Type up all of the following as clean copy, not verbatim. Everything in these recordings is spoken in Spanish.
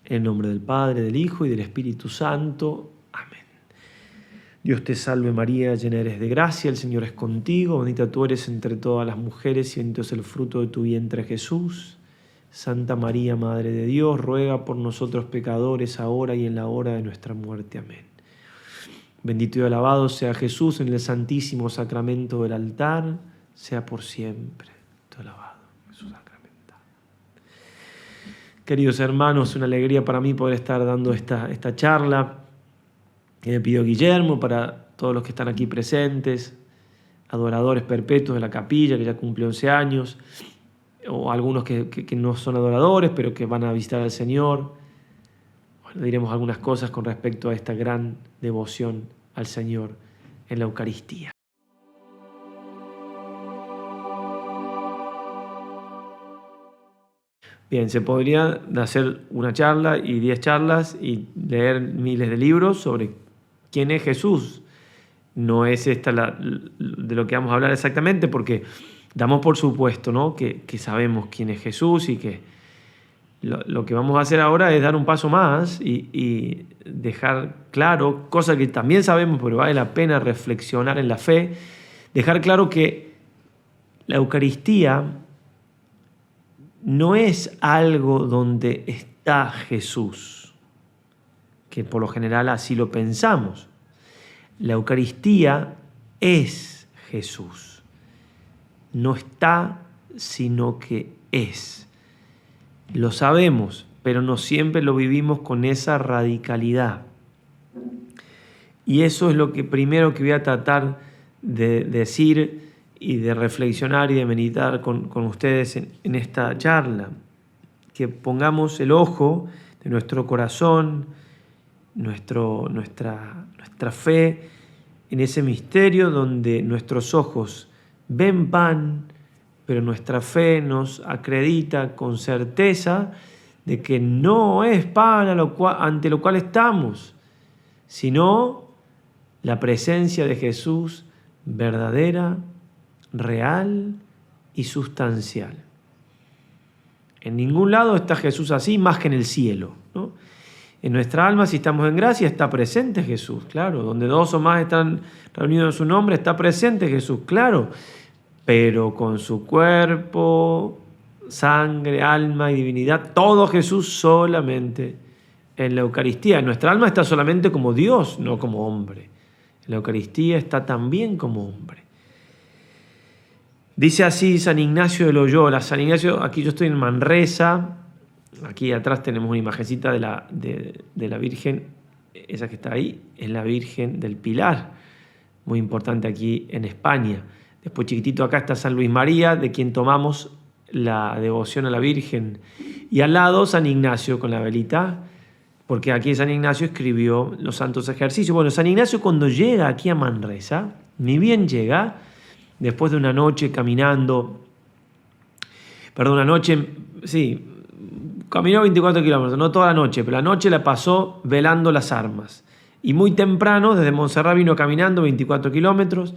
En el nombre del Padre, del Hijo y del Espíritu Santo. Amén. Dios te salve María, llena eres de gracia, el Señor es contigo, bendita tú eres entre todas las mujeres y bendito es el fruto de tu vientre Jesús. Santa María, Madre de Dios, ruega por nosotros pecadores, ahora y en la hora de nuestra muerte. Amén. Bendito y alabado sea Jesús en el santísimo sacramento del altar, sea por siempre. Todo alabado, Jesús sacramentado. Queridos hermanos, una alegría para mí poder estar dando esta charla que me pidió Guillermo, para todos los que están aquí presentes, adoradores perpetuos de la capilla, que ya cumplió 11 años, o algunos que no son adoradores, pero que van a visitar al Señor. Bueno, diremos algunas cosas con respecto a esta gran devoción al Señor en la Eucaristía. Bien, se podría hacer una charla y 10 charlas y leer miles de libros sobre quién es Jesús. No es esta de lo que vamos a hablar exactamente, porque damos por supuesto, ¿no?, que sabemos quién es Jesús, y que lo que vamos a hacer ahora es dar un paso más y dejar claro, cosa que también sabemos, pero vale la pena reflexionar en la fe, dejar claro que la Eucaristía no es algo donde está Jesús, que por lo general así lo pensamos. La Eucaristía es Jesús. No está, sino que es. Lo sabemos, pero no siempre lo vivimos con esa radicalidad. Y eso es lo que primero que voy a tratar de decir y de reflexionar y de meditar con ustedes en esta charla. Que pongamos el ojo de nuestro corazón, nuestra fe en ese misterio donde nuestros ojos ven pan, pero nuestra fe nos acredita con certeza de que no es pan ante lo cual estamos, sino la presencia de Jesús verdadera, real y sustancial. En ningún lado está Jesús así, más que en el cielo, ¿no? En nuestra alma, si estamos en gracia, está presente Jesús, claro. Donde dos o más están reunidos en su nombre, está presente Jesús, claro. Pero con su cuerpo, sangre, alma y divinidad, todo Jesús solamente en la Eucaristía. En nuestra alma está solamente como Dios, no como hombre. En la Eucaristía está también como hombre. Dice así San Ignacio de Loyola. San Ignacio, aquí yo estoy en Manresa, aquí atrás tenemos una imagencita de la Virgen, esa que está ahí, es la Virgen del Pilar, muy importante aquí en España. Después chiquitito acá está San Luis María, de quien tomamos la devoción a la Virgen. Y al lado San Ignacio con la velita, porque aquí San Ignacio escribió los santos ejercicios. Bueno, San Ignacio cuando llega aquí a Manresa, ni bien llega, después de una noche caminando, caminó 24 kilómetros, no toda la noche, pero la noche la pasó velando las armas. Y muy temprano, desde Montserrat vino caminando 24 kilómetros,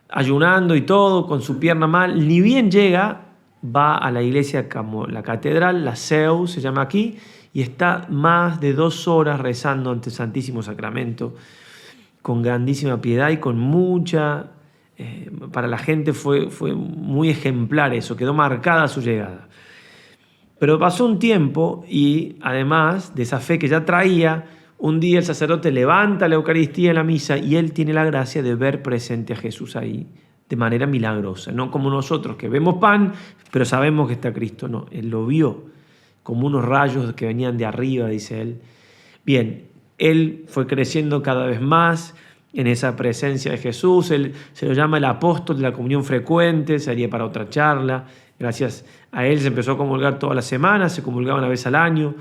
ayunando y todo, con su pierna mal. Ni bien llega, va a la iglesia como la catedral, la Seu se llama aquí, y está más de 2 horas rezando ante el Santísimo Sacramento, con grandísima piedad y con mucha... para la gente fue muy ejemplar eso, quedó marcada su llegada. Pero pasó un tiempo y además de esa fe que ya traía, un día el sacerdote levanta la Eucaristía en la misa y él tiene la gracia de ver presente a Jesús ahí de manera milagrosa. No como nosotros que vemos pan, pero sabemos que está Cristo. No, él lo vio como unos rayos que venían de arriba, dice él. Bien, él fue creciendo cada vez más en esa presencia de Jesús. Él se lo llama el apóstol de la comunión frecuente, sería para otra charla. Gracias a él se empezó a comulgar todas las semanas, se comulgaba una vez al año.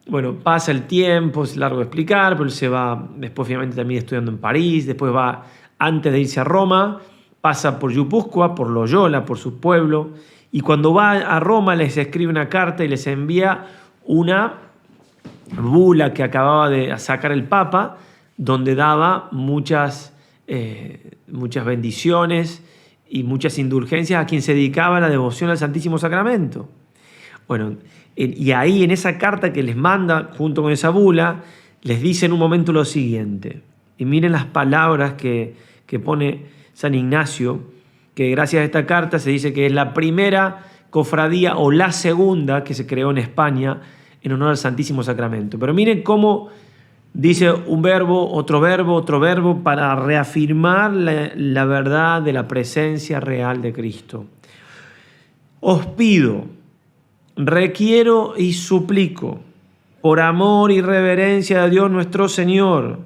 Bueno, pasa el tiempo, es largo de explicar, pero él se va, después finalmente también estudiando en París, después va, antes de irse a Roma, pasa por Guipúzcoa, por Loyola, por su pueblo, y cuando va a Roma les escribe una carta y les envía una bula que acababa de sacar el Papa, donde daba muchas bendiciones y muchas indulgencias a quien se dedicaba a la devoción al Santísimo Sacramento. Bueno, y ahí en esa carta que les manda junto con esa bula, les dice en un momento lo siguiente. Y miren las palabras que pone San Ignacio, que gracias a esta carta se dice que es la primera cofradía o la segunda que se creó en España en honor al Santísimo Sacramento. Pero miren cómo dice un verbo, otro verbo, para reafirmar la verdad de la presencia real de Cristo. Os pido, requiero y suplico, por amor y reverencia de Dios nuestro Señor,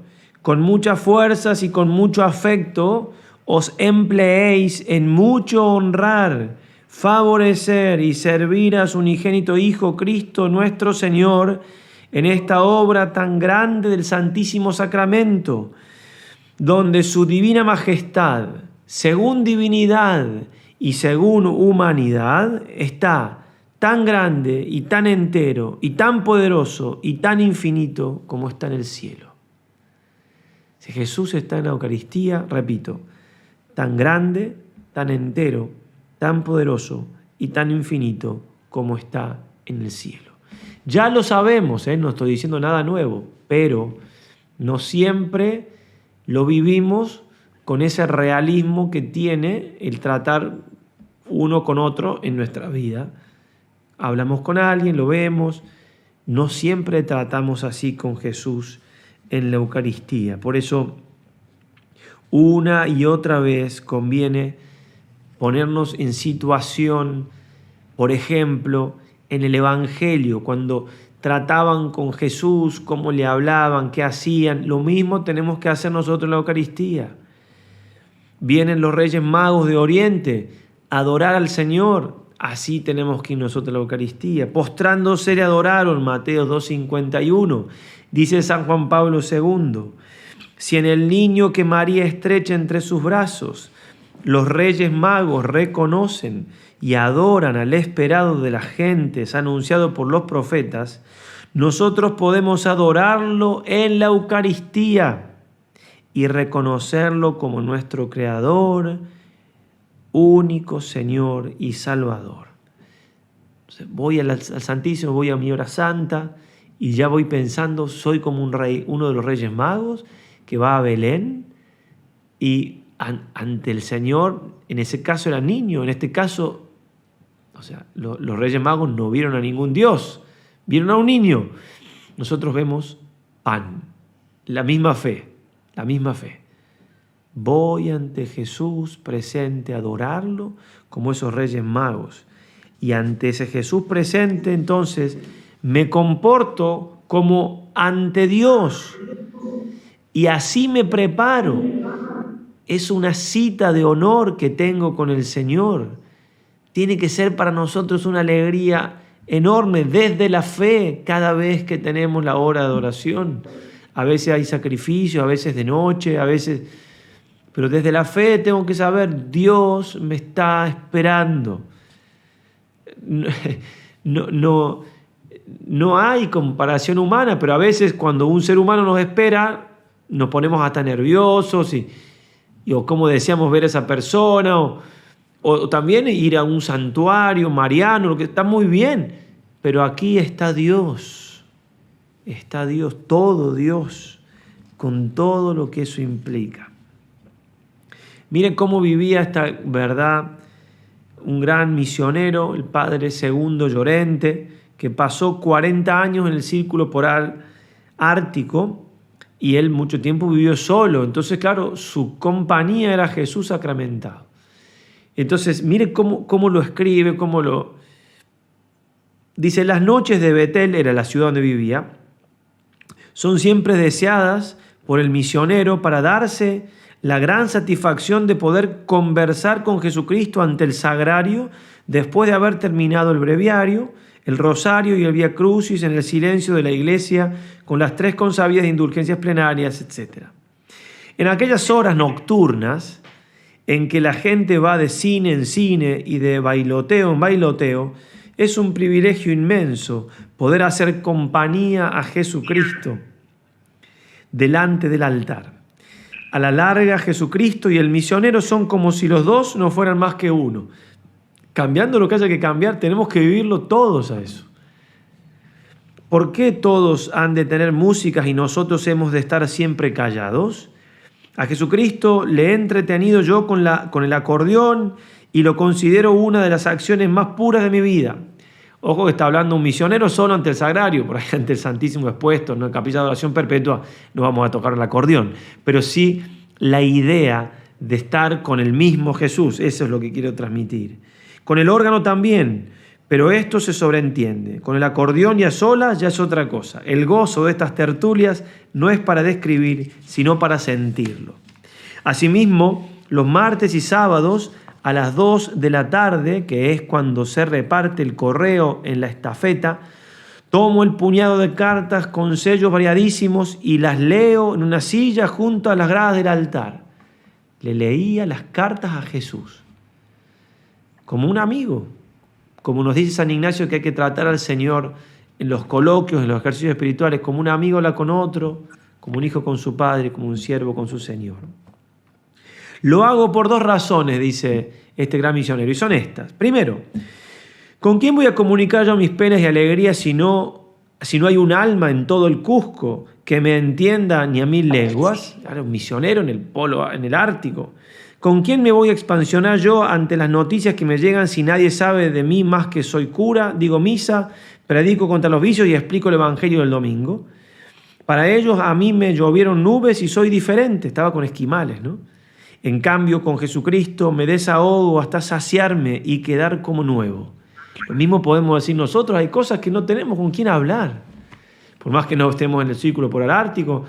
con muchas fuerzas y con mucho afecto, os empleéis en mucho honrar, favorecer y servir a su unigénito Hijo Cristo nuestro Señor en esta obra tan grande del Santísimo Sacramento, donde su divina majestad, según divinidad y según humanidad, está tan grande y tan entero y tan poderoso y tan infinito como está en el cielo. Si Jesús está en la Eucaristía, repito, tan grande, tan entero, tan poderoso y tan infinito como está en el cielo. Ya lo sabemos, no estoy diciendo nada nuevo, pero no siempre lo vivimos con ese realismo que tiene el tratar uno con otro en nuestra vida. Hablamos con alguien, lo vemos, no siempre tratamos así con Jesús en la Eucaristía. Por eso, una y otra vez conviene ponernos en situación, por ejemplo, en el Evangelio, cuando trataban con Jesús, cómo le hablaban, qué hacían. Lo mismo tenemos que hacer nosotros en la Eucaristía. Vienen los Reyes Magos de Oriente a adorar al Señor. Así tenemos que ir nosotros a la Eucaristía. Postrándose le adoraron, Mateo 2:51. Dice San Juan Pablo II, si en el niño que María estrecha entre sus brazos, los Reyes Magos reconocen y adoran al esperado de las gentes anunciado por los profetas, nosotros podemos adorarlo en la Eucaristía y reconocerlo como nuestro Creador, único Señor y Salvador. Entonces, voy al Santísimo, voy a mi hora santa y ya voy pensando, soy como un rey, uno de los Reyes Magos que va a Belén y ante el Señor, en ese caso era niño, en este caso, los Reyes Magos no vieron a ningún Dios, vieron a un niño. Nosotros vemos pan, la misma fe. Voy ante Jesús presente a adorarlo como esos Reyes Magos. Y ante ese Jesús presente, entonces, me comporto como ante Dios. Y así me preparo. Es una cita de honor que tengo con el Señor. Tiene que ser para nosotros una alegría enorme desde la fe cada vez que tenemos la hora de adoración. A veces hay sacrificio, a veces de noche, a veces... Pero desde la fe tengo que saber, Dios me está esperando. No hay comparación humana, pero a veces cuando un ser humano nos espera, nos ponemos hasta nerviosos o como deseamos ver a esa persona, o también ir a un santuario mariano, lo que está muy bien, pero aquí está Dios, todo Dios, con todo lo que eso implica. Miren cómo vivía esta verdad un gran misionero, el padre Segundo Llorente, que pasó 40 años en el círculo polar ártico y él mucho tiempo vivió solo. Entonces, claro, su compañía era Jesús sacramentado. Entonces, mire cómo lo escribe, Dice, las noches de Betel, era la ciudad donde vivía, son siempre deseadas por el misionero para darse la gran satisfacción de poder conversar con Jesucristo ante el sagrario después de haber terminado el breviario, el rosario y el Vía Crucis en el silencio de la iglesia con las 3 consabidas de indulgencias plenarias, etc. En aquellas horas nocturnas en que la gente va de cine en cine y de bailoteo en bailoteo, es un privilegio inmenso poder hacer compañía a Jesucristo delante del altar. A la larga, Jesucristo y el misionero son como si los dos no fueran más que uno. cambiando lo que haya que cambiar, tenemos que vivirlo todos a eso. ¿Por qué todos han de tener músicas y nosotros hemos de estar siempre callados? A Jesucristo le he entretenido yo con el acordeón y lo considero una de las acciones más puras de mi vida. Ojo que está hablando un misionero solo ante el sagrario, por ahí ante el Santísimo expuesto, ¿no? En Capilla de Oración Perpetua no vamos a tocar el acordeón, pero sí la idea de estar con el mismo Jesús, eso es lo que quiero transmitir. Con el órgano también, pero esto se sobreentiende. Con el acordeón y a solas ya es otra cosa. El gozo de estas tertulias no es para describir, sino para sentirlo. Asimismo, los martes y sábados a las 2 de la tarde, que es cuando se reparte el correo en la estafeta, tomo el puñado de cartas con sellos variadísimos y las leo en una silla junto a las gradas del altar. Le leía las cartas a Jesús, como un amigo, como nos dice San Ignacio que hay que tratar al Señor en los coloquios, en los ejercicios espirituales, como un amigo habla con otro, como un hijo con su padre, como un siervo con su Señor. Lo hago por 2 razones, dice este gran misionero, y son estas. Primero, ¿con quién voy a comunicar yo mis penas y alegrías si no hay un alma en todo el Cusco que me entienda ni a 1000 lenguas? Era un misionero en el polo, en el Ártico. ¿Con quién me voy a expansionar yo ante las noticias que me llegan si nadie sabe de mí más que soy cura, digo misa, predico contra los vicios y explico el Evangelio del domingo? Para ellos a mí me llovieron nubes y soy diferente, estaba con esquimales, ¿no? En cambio, con Jesucristo me desahogo hasta saciarme y quedar como nuevo. Lo mismo podemos decir nosotros, hay cosas que no tenemos con quién hablar. Por más que no estemos en el círculo polar ártico,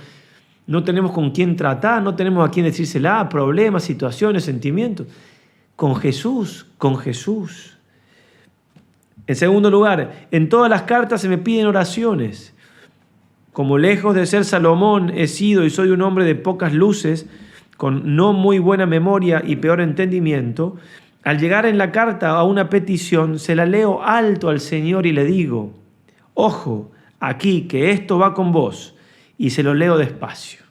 no tenemos con quién tratar, no tenemos a quién decírsela, problemas, situaciones, sentimientos. Con Jesús, con Jesús. En segundo lugar, en todas las cartas se me piden oraciones. Como lejos de ser Salomón he sido y soy un hombre de pocas luces, con no muy buena memoria y peor entendimiento, al llegar en la carta a una petición, se la leo alto al Señor y le digo, ojo, aquí que esto va con vos, y se lo leo despacio.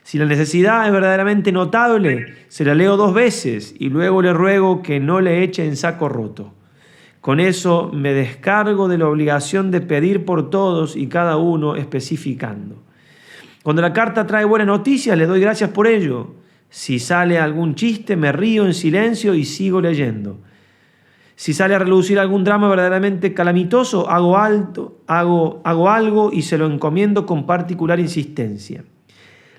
Si la necesidad es verdaderamente notable, se la leo 2 veces y luego le ruego que no le eche en saco roto. Con eso me descargo de la obligación de pedir por todos y cada uno especificando. Cuando la carta trae buenas noticias, le doy gracias por ello. Si sale algún chiste, me río en silencio y sigo leyendo. Si sale a relucir algún drama verdaderamente calamitoso, hago algo y se lo encomiendo con particular insistencia.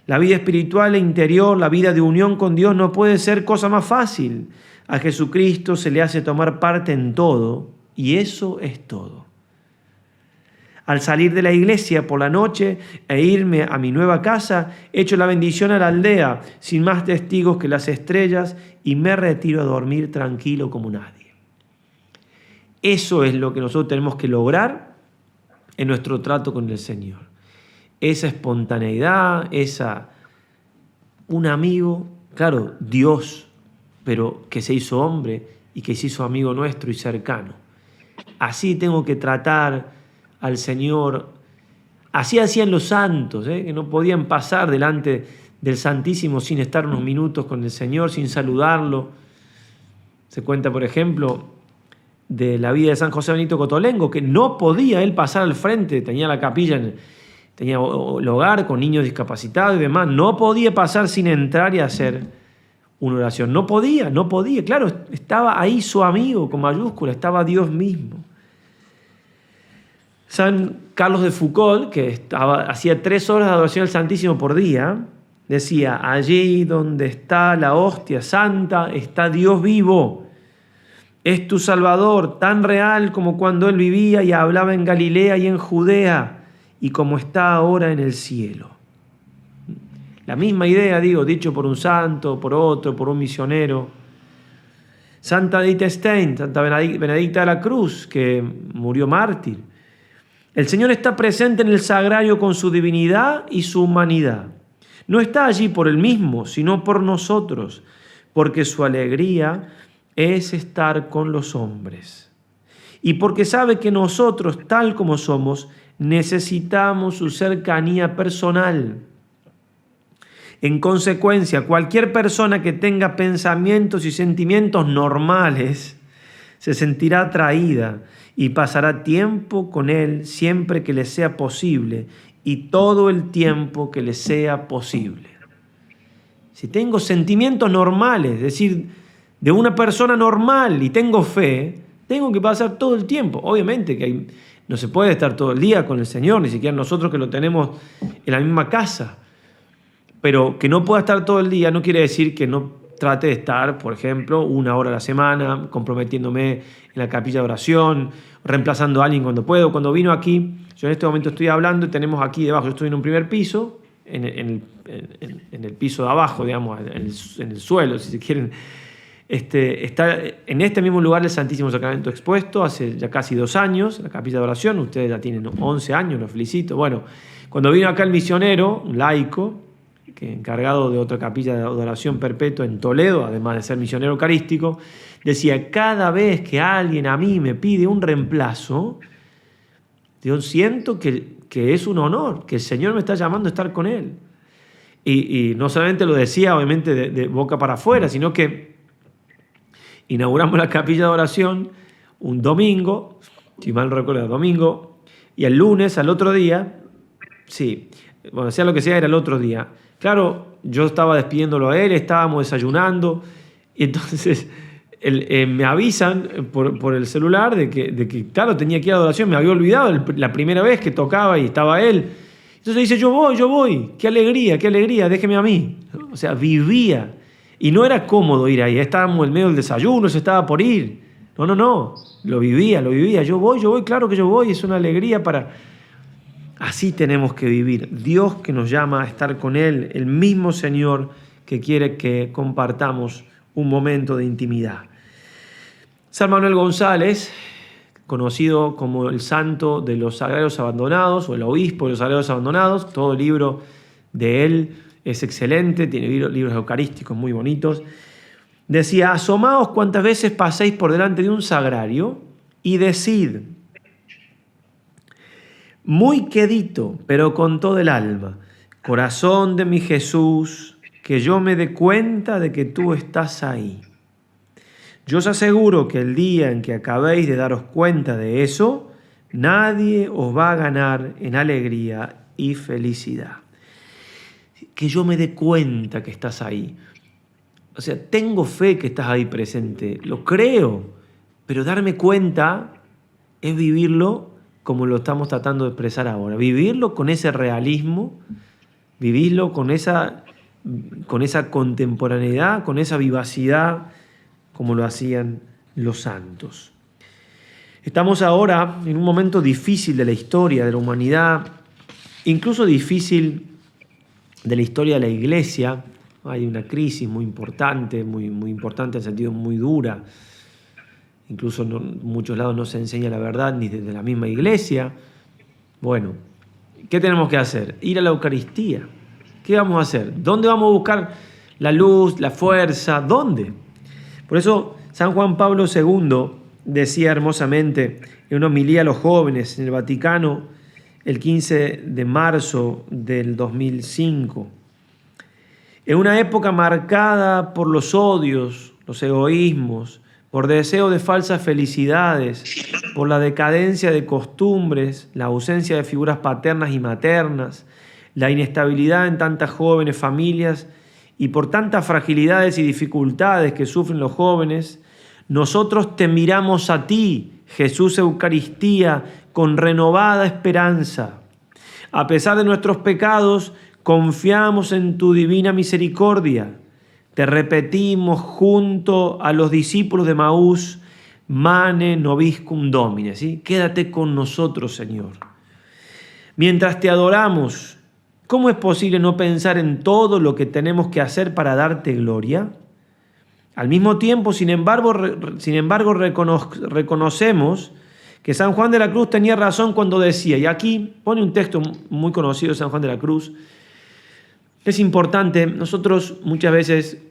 La vida espiritual e interior, la vida de unión con Dios no puede ser cosa más fácil. A Jesucristo se le hace tomar parte en todo y eso es todo. Al salir de la iglesia por la noche e irme a mi nueva casa, echo la bendición a la aldea, sin más testigos que las estrellas, y me retiro a dormir tranquilo como nadie. Eso es lo que nosotros tenemos que lograr en nuestro trato con el Señor. Esa espontaneidad, un amigo, claro, Dios, pero que se hizo hombre y que se hizo amigo nuestro y cercano. Así tengo que tratar al Señor. Así hacían los santos, que no podían pasar delante del Santísimo sin estar unos minutos con el Señor, sin saludarlo. Se cuenta, por ejemplo, de la vida de San José Benito Cotolengo, que no podía él pasar al frente, tenía la capilla, tenía el hogar con niños discapacitados y demás, no podía pasar sin entrar y hacer una oración. No podía. Claro, estaba ahí su amigo con mayúscula, estaba Dios mismo. San Carlos de Foucauld, que hacía 3 horas de adoración al Santísimo por día, decía, allí donde está la hostia santa está Dios vivo. Es tu Salvador, tan real como cuando Él vivía y hablaba en Galilea y en Judea, y como está ahora en el cielo. La misma idea, dicho por un santo, por otro, por un misionero. Santa Edith Stein, Santa Benedicta de la Cruz, que murió mártir. El Señor está presente en el sagrario con su divinidad y su humanidad. No está allí por Él mismo, sino por nosotros, porque su alegría es estar con los hombres. Y porque sabe que nosotros, tal como somos, necesitamos su cercanía personal. En consecuencia, cualquier persona que tenga pensamientos y sentimientos normales se sentirá atraída y pasará tiempo con él siempre que le sea posible y todo el tiempo que le sea posible. Si tengo sentimientos normales, es decir, de una persona normal y tengo fe, tengo que pasar todo el tiempo. Obviamente que no se puede estar todo el día con el Señor, ni siquiera nosotros que lo tenemos en la misma casa. Pero que no pueda estar todo el día no quiere decir que no trate de estar, por ejemplo, 1 hora a la semana, comprometiéndome en la capilla de oración, reemplazando a alguien cuando puedo. Cuando vino aquí, yo en este momento estoy hablando y tenemos aquí debajo, yo estoy en un primer piso, en el piso de abajo, digamos, en el suelo, si se quieren. Está en este mismo lugar el Santísimo Sacramento expuesto hace ya casi 2 años, la capilla de oración. Ustedes ya tienen 11 años, los felicito. Bueno, cuando vino acá el misionero, un laico, que encargado de otra capilla de oración perpetua en Toledo, además de ser misionero eucarístico, decía: cada vez que alguien a mí me pide un reemplazo, yo siento que es un honor, que el Señor me está llamando a estar con Él. Y no solamente lo decía, obviamente, de boca para afuera, sino que inauguramos la capilla de oración un domingo, si mal no recuerdo, domingo, y el lunes, al otro día, sí, bueno, sea lo que sea, era el otro día. Claro, yo estaba despidiéndolo a él, estábamos desayunando, y entonces me avisan por el celular de que, claro, tenía que ir a la oración, me había olvidado la primera vez que tocaba y estaba él. Entonces dice: yo voy, qué alegría, déjeme a mí. O sea, vivía. Y no era cómodo ir ahí, estábamos en medio del desayuno, se estaba por ir. No, lo vivía. Yo voy, claro que yo voy, es una alegría para... Así tenemos que vivir. Dios que nos llama a estar con Él, el mismo Señor que quiere que compartamos un momento de intimidad. San Manuel González, conocido como el santo de los sagrarios abandonados o el obispo de los sagrarios abandonados, todo el libro de él es excelente, tiene libros eucarísticos muy bonitos. Decía: asomaos cuantas veces paséis por delante de un sagrario y decid, muy quedito, pero con todo el alma: corazón de mi Jesús, que yo me dé cuenta de que tú estás ahí. Yo os aseguro que el día en que acabéis de daros cuenta de eso, nadie os va a ganar en alegría y felicidad. Que yo me dé cuenta que estás ahí. O sea, tengo fe que estás ahí presente, lo creo, pero darme cuenta es vivirlo como lo estamos tratando de expresar ahora. Vivirlo con ese realismo, vivirlo con esa contemporaneidad, con esa vivacidad, como lo hacían los santos. Estamos ahora en un momento difícil de la historia de la humanidad, incluso difícil de la historia de la Iglesia. Hay una crisis muy importante, muy importante en sentido muy dura. Incluso en muchos lados no se enseña la verdad ni desde la misma Iglesia. Bueno, ¿qué tenemos que hacer? Ir a la Eucaristía. ¿Qué vamos a hacer? ¿Dónde vamos a buscar la luz, la fuerza? ¿Dónde? Por eso San Juan Pablo II decía hermosamente en una homilía a los jóvenes en el Vaticano el 15 de marzo del 2005. En una época marcada por los odios, los egoísmos, por deseo de falsas felicidades, por la decadencia de costumbres, la ausencia de figuras paternas y maternas, la inestabilidad en tantas jóvenes familias y por tantas fragilidades y dificultades que sufren los jóvenes, nosotros te miramos a ti, Jesús Eucaristía, con renovada esperanza. A pesar de nuestros pecados, confiamos en tu divina misericordia. Te repetimos junto a los discípulos de Maús: Mane nobiscum Domine, ¿sí? Quédate con nosotros, Señor. Mientras te adoramos, ¿cómo es posible no pensar en todo lo que tenemos que hacer para darte gloria? Al mismo tiempo, sin embargo, reconocemos que San Juan de la Cruz tenía razón cuando decía, y aquí pone un texto muy conocido de San Juan de la Cruz. Es importante, nosotros muchas veces,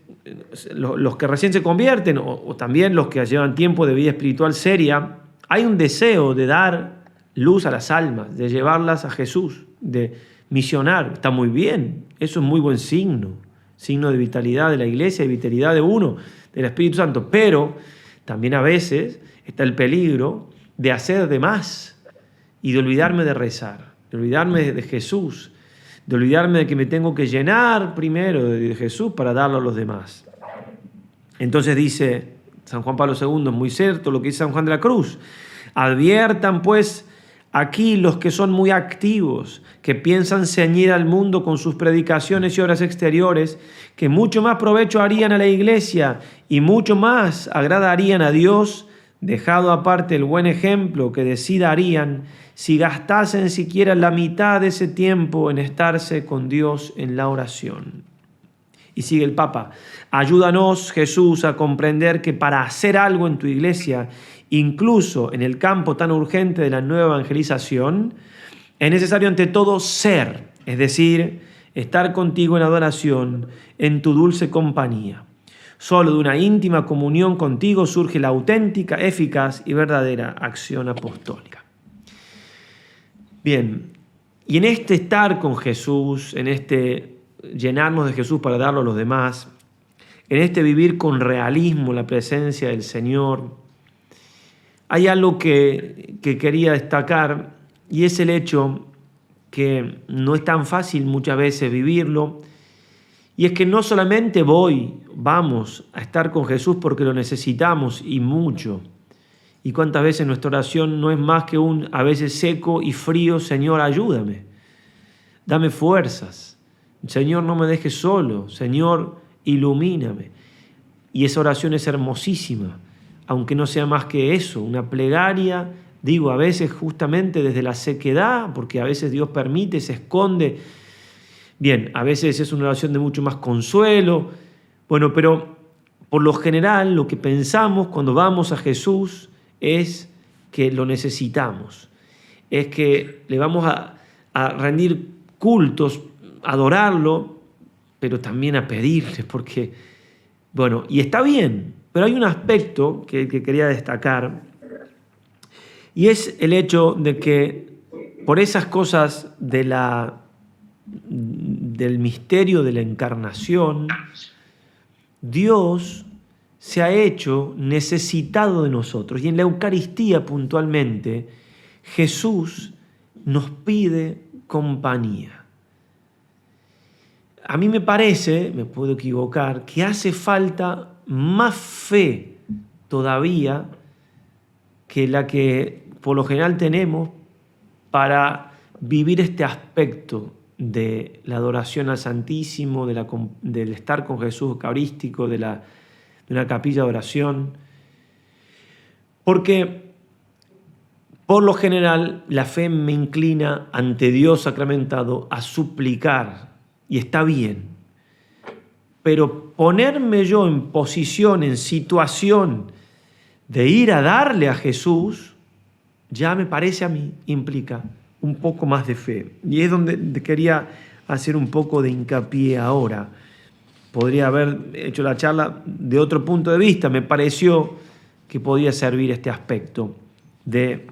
los que recién se convierten o también los que llevan tiempo de vida espiritual seria, hay un deseo de dar luz a las almas, de llevarlas a Jesús, de misionar. Está muy bien, eso es muy buen signo de vitalidad de la Iglesia, de vitalidad de uno, del Espíritu Santo, pero también a veces está el peligro de hacer de más y de olvidarme de rezar, de olvidarme de Jesús, de olvidarme de que me tengo que llenar primero de Jesús para darlo a los demás. Entonces dice San Juan Pablo II, es muy cierto lo que dice San Juan de la Cruz: adviertan pues aquí los que son muy activos, que piensan ceñir al mundo con sus predicaciones y obras exteriores, que mucho más provecho harían a la iglesia y mucho más agradarían a Dios, dejado aparte el buen ejemplo que de sí darían si gastasen siquiera la mitad de ese tiempo en estarse con Dios en la oración. Y sigue el Papa: ayúdanos, Jesús, a comprender que para hacer algo en tu iglesia, incluso en el campo tan urgente de la nueva evangelización, es necesario ante todo ser, es decir, estar contigo en adoración, en tu dulce compañía. Solo de una íntima comunión contigo surge la auténtica, eficaz y verdadera acción apostólica. Bien, y en este estar con Jesús, en este llenarnos de Jesús para darlo a los demás, en este vivir con realismo la presencia del Señor, hay algo que quería destacar, y es el hecho que no es tan fácil muchas veces vivirlo, y es que no solamente vamos a estar con Jesús porque lo necesitamos y mucho, y cuántas veces nuestra oración no es más que un a veces seco y frío: Señor, ayúdame, dame fuerzas, Señor, no me dejes solo, Señor, ilumíname. Y esa oración es hermosísima, aunque no sea más que eso, una plegaria, digo, a veces justamente desde la sequedad, porque a veces Dios permite, se esconde. Bien, a veces es una oración de mucho más consuelo. Bueno, pero por lo general lo que pensamos cuando vamos a Jesús es que lo necesitamos, es que le vamos a rendir cultos, a adorarlo, pero también a pedirle, porque, bueno, y está bien, pero hay un aspecto que quería destacar, y es el hecho de que por esas cosas del misterio de la encarnación, Dios se ha hecho necesitado de nosotros. Y en la Eucaristía puntualmente, Jesús nos pide compañía. A mí me parece, me puedo equivocar, que hace falta más fe todavía que la que por lo general tenemos para vivir este aspecto de la adoración al Santísimo, del estar con Jesús eucarístico, de una capilla de oración. Porque por lo general la fe me inclina ante Dios sacramentado a suplicar, y está bien. Pero ponerme yo en posición, en situación de ir a darle a Jesús, ya me parece a mí, implica un poco más de fe. Y es donde quería hacer un poco de hincapié ahora. Podría haber hecho la charla de otro punto de vista. Me pareció que podía servir este aspecto de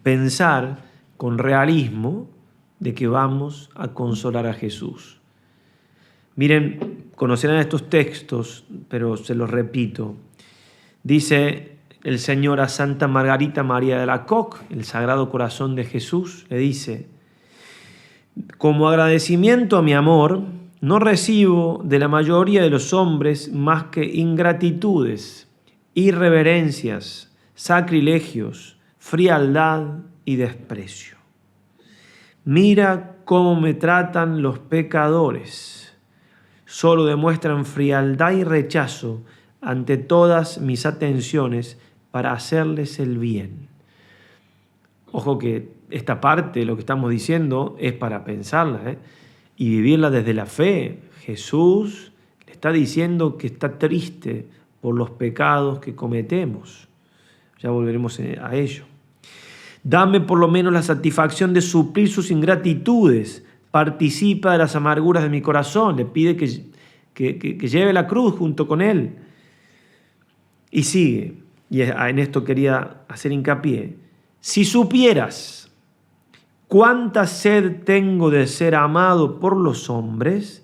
pensar con realismo de que vamos a consolar a Jesús. Miren, conocerán estos textos, pero se los repito. Dice el Señor a Santa Margarita María de Alacoque, el Sagrado Corazón de Jesús, le dice: como agradecimiento a mi amor, no recibo de la mayoría de los hombres más que ingratitudes, irreverencias, sacrilegios, frialdad y desprecio. Mira cómo me tratan los pecadores. Solo demuestran frialdad y rechazo ante todas mis atenciones para hacerles el bien. Ojo que esta parte de lo que estamos diciendo es para pensarla, y vivirla desde la fe. Jesús le está diciendo que está triste por los pecados que cometemos. Ya volveremos a ello. Dame por lo menos la satisfacción de suplir sus ingratitudes. Participa de las amarguras de mi corazón. Le pide que lleve la cruz junto con él. Y sigue, y en esto quería hacer hincapié: si supieras cuánta sed tengo de ser amado por los hombres,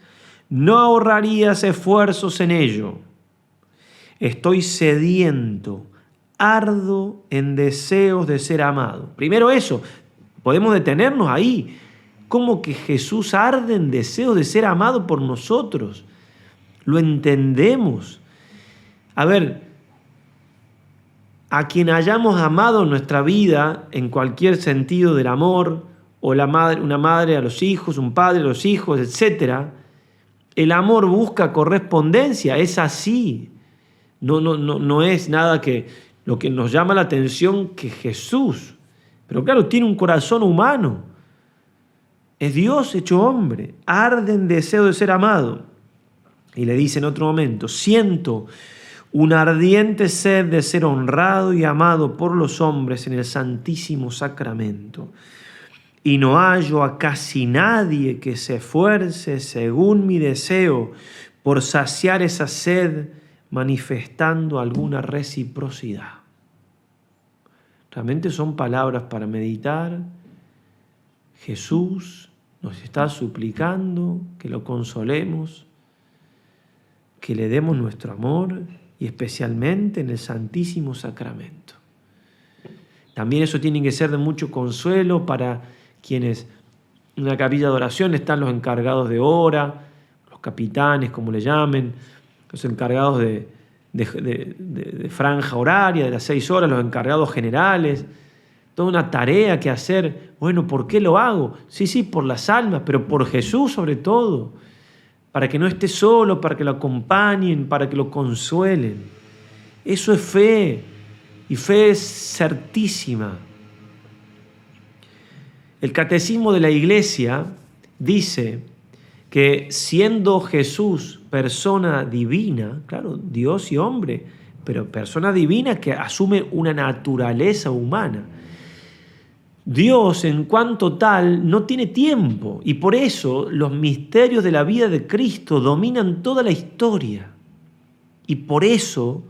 no ahorrarías esfuerzos en ello. Estoy sediento, ardo en deseos de ser amado. Primero eso, podemos detenernos ahí. ¿Cómo que Jesús arde en deseos de ser amado por nosotros? Lo entendemos. A ver, a quien hayamos amado en nuestra vida, en cualquier sentido del amor, o una madre a los hijos, un padre a los hijos, etc., el amor busca correspondencia, es así. No es nada que lo que nos llama la atención que Jesús, pero claro, tiene un corazón humano, es Dios hecho hombre, arde en deseo de ser amado. Y le dice en otro momento, siento una ardiente sed de ser honrado y amado por los hombres en el Santísimo Sacramento. Y no hallo a casi nadie que se esfuerce según mi deseo por saciar esa sed manifestando alguna reciprocidad. Realmente son palabras para meditar. Jesús nos está suplicando que lo consolemos, que le demos nuestro amor y especialmente en el Santísimo Sacramento. También eso tiene que ser de mucho consuelo para quienes en la capilla de oración están los encargados de hora, los capitanes, como le llamen, los encargados de franja horaria, de las 6 horas, los encargados generales, toda una tarea que hacer. Bueno, ¿por qué lo hago? Sí, por las almas, pero por Jesús sobre todo, para que no esté solo, para que lo acompañen, para que lo consuelen. Eso es fe, y fe es certísima. El Catecismo de la Iglesia dice que siendo Jesús persona divina, claro, Dios y hombre, pero persona divina que asume una naturaleza humana, Dios en cuanto tal no tiene tiempo y por eso los misterios de la vida de Cristo dominan toda la historia. Y por eso,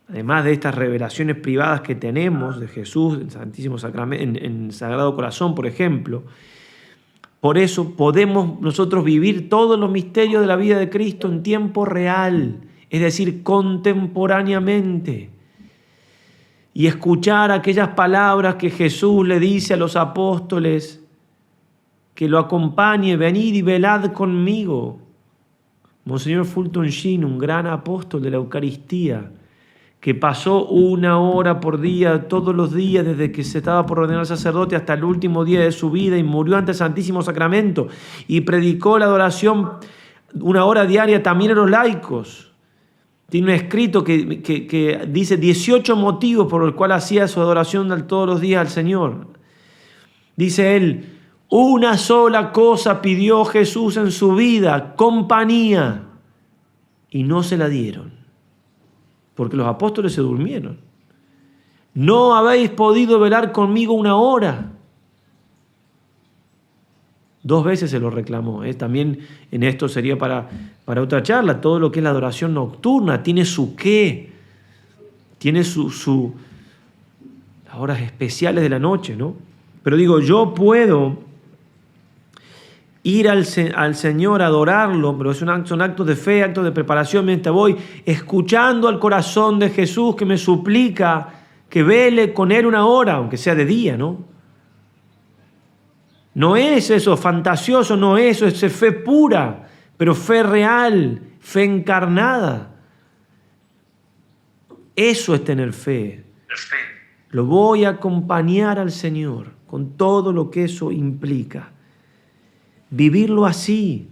además de estas revelaciones privadas que tenemos de Jesús en Santísimo Sacramento, en Sagrado Corazón, por ejemplo, por eso podemos nosotros vivir todos los misterios de la vida de Cristo en tiempo real, es decir, contemporáneamente, y escuchar aquellas palabras que Jesús le dice a los apóstoles, que lo acompañe, venid y velad conmigo. Monseñor Fulton Sheen, un gran apóstol de la Eucaristía, que pasó 1 hora por día, todos los días, desde que se estaba por ordenar sacerdote hasta el último día de su vida, y murió ante el Santísimo Sacramento, y predicó la adoración 1 hora diaria también a los laicos. Tiene un escrito que dice 18 motivos por los cuales hacía su adoración todos los días al Señor. Dice él, una sola cosa pidió Jesús en su vida, compañía, y no se la dieron, porque los apóstoles se durmieron. No habéis podido velar conmigo 1 hora. 2 veces se lo reclamó. También en esto sería para otra charla. Todo lo que es la adoración nocturna tiene su qué. Tiene las horas especiales de la noche, ¿no? Pero digo, yo puedo ir al Señor a adorarlo, pero son actos de fe, actos de preparación, mientras voy escuchando al corazón de Jesús que me suplica que vele con Él 1 hora, aunque sea de día, ¿no? No es eso fantasioso, no es eso, es fe pura, pero fe real, fe encarnada. Eso es tener fe. Lo voy a acompañar al Señor con todo lo que eso implica. Vivirlo así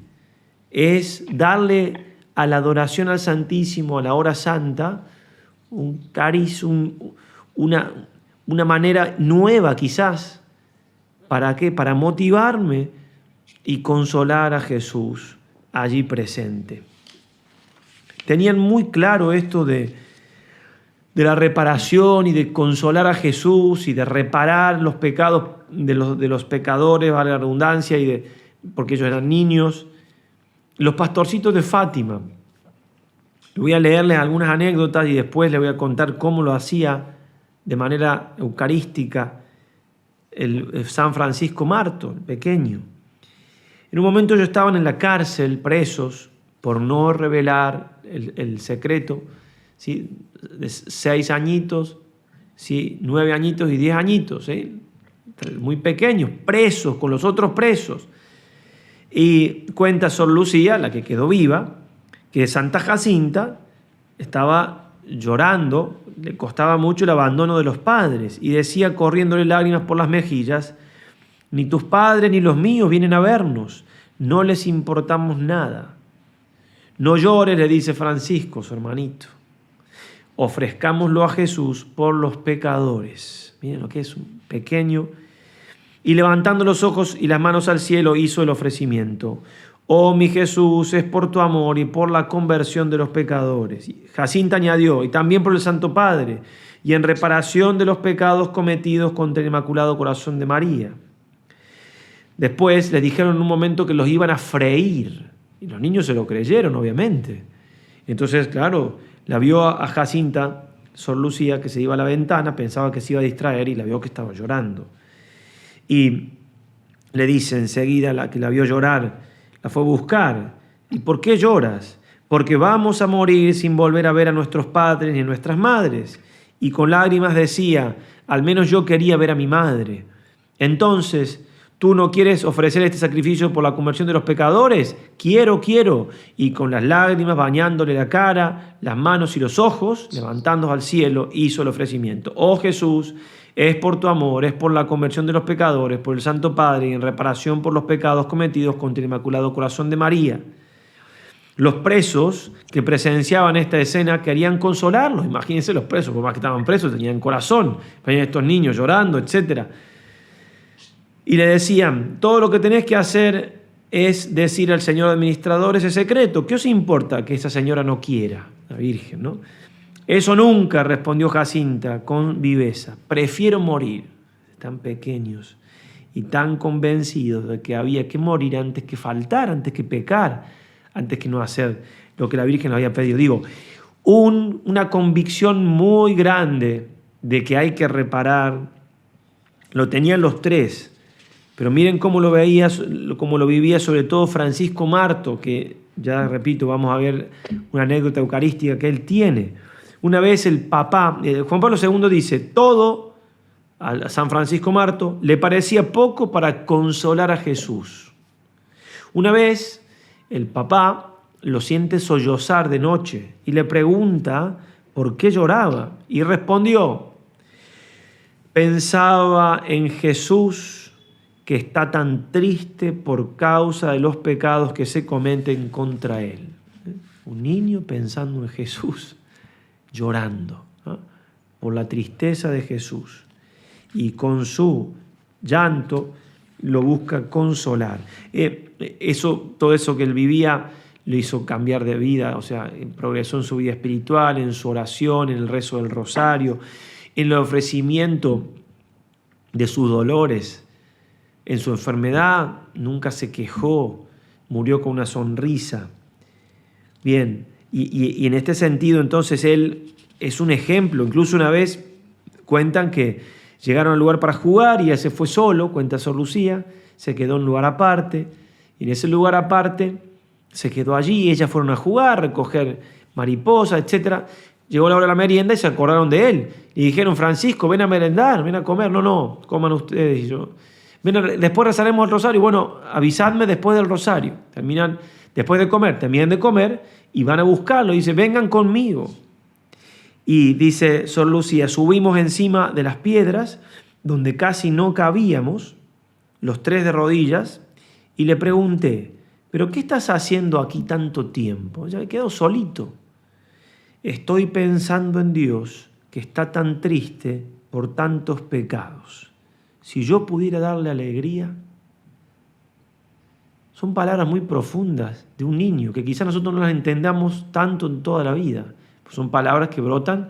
es darle a la adoración al Santísimo, a la hora santa, un cariz, una manera nueva quizás. ¿Para qué? Para motivarme y consolar a Jesús allí presente. Tenían muy claro esto de la reparación y de consolar a Jesús y de reparar los pecados de los pecadores, vale la redundancia, porque ellos eran niños. Los pastorcitos de Fátima. Voy a leerles algunas anécdotas y después les voy a contar cómo lo hacía de manera eucarística el San Francisco Marto, el pequeño. En un momento ellos estaban en la cárcel, presos, por no revelar el secreto, ¿sí? De 6 añitos, ¿sí? 9 añitos y 10 añitos, muy pequeños, presos con los otros presos. Y cuenta Sor Lucía, la que quedó viva, que Santa Jacinta estaba llorando, le costaba mucho el abandono de los padres, y decía, corriéndole lágrimas por las mejillas: ni tus padres ni los míos vienen a vernos, no les importamos nada. No llores, le dice Francisco, su hermanito. Ofrezcámoslo a Jesús por los pecadores. Miren lo que es un pequeño. Y levantando los ojos y las manos al cielo, hizo el ofrecimiento. Oh mi Jesús, es por tu amor y por la conversión de los pecadores. Jacinta añadió, y también por el Santo Padre, y en reparación de los pecados cometidos contra el Inmaculado Corazón de María. Después le dijeron en un momento que los iban a freír. Y los niños se lo creyeron, obviamente. Entonces, claro, la vio a Jacinta, Sor Lucía, que se iba a la ventana, pensaba que se iba a distraer y la vio que estaba llorando. Y le dice enseguida, la que la vio llorar, la fue a buscar. ¿Y por qué lloras? Porque vamos a morir sin volver a ver a nuestros padres ni a nuestras madres. Y con lágrimas decía, al menos yo quería ver a mi madre. Entonces, ¿tú no quieres ofrecer este sacrificio por la conversión de los pecadores? Quiero. Y con las lágrimas bañándole la cara, las manos y los ojos, levantándose al cielo, hizo el ofrecimiento. Oh Jesús, es por tu amor, es por la conversión de los pecadores, por el Santo Padre y en reparación por los pecados cometidos contra el Inmaculado Corazón de María. Los presos que presenciaban esta escena querían consolarlos. Imagínense los presos, por más que estaban presos, tenían corazón. Venían estos niños llorando, etc. Y le decían, todo lo que tenés que hacer es decir al señor administrador ese secreto. ¿Qué os importa que esa señora no quiera? La Virgen, ¿no? Eso nunca, respondió Jacinta con viveza. Prefiero morir. Tan pequeños y tan convencidos de que había que morir antes que faltar, antes que pecar, antes que no hacer lo que la Virgen le había pedido. Digo, una convicción muy grande de que hay que reparar, lo tenían los tres. Pero miren cómo lo veía, cómo lo vivía sobre todo Francisco Marto, que ya repito, vamos a ver una anécdota eucarística que él tiene. Una vez el Papa, Juan Pablo II dice, todo a San Francisco Marto le parecía poco para consolar a Jesús. Una vez el Papa lo siente sollozar de noche y le pregunta por qué lloraba. Y respondió, pensaba en Jesús que está tan triste por causa de los pecados que se cometen contra él. Un niño pensando en Jesús, llorando, ¿no? Por la tristeza de Jesús. Y con su llanto lo busca consolar. Todo eso que él vivía lo hizo cambiar de vida, o sea, progresó en su vida espiritual, en su oración, en el rezo del rosario, en el ofrecimiento de sus dolores. En su enfermedad nunca se quejó, murió con una sonrisa. Bien, y en este sentido entonces él es un ejemplo. Incluso una vez cuentan que llegaron al lugar para jugar y él se fue solo, cuenta Sor Lucía, se quedó en un lugar aparte, y en ese lugar aparte se quedó allí, ellas fueron a jugar, a recoger mariposas, etc. Llegó la hora de la merienda y se acordaron de él. Y dijeron, Francisco, ven a merendar, ven a comer. No, coman ustedes. Y yo, después rezaremos el rosario. Bueno, avisadme después del rosario. Terminan, después de comer, terminan de comer y van a buscarlo. Dice, vengan conmigo. Y dice Sor Lucía, subimos encima de las piedras donde casi no cabíamos, los tres de rodillas, y le pregunté, ¿pero qué estás haciendo aquí tanto tiempo? Ya me quedo solito. Estoy pensando en Dios, que está tan triste por tantos pecados. Si yo pudiera darle alegría. Son palabras muy profundas de un niño, que quizás nosotros no las entendamos tanto en toda la vida. Son palabras que brotan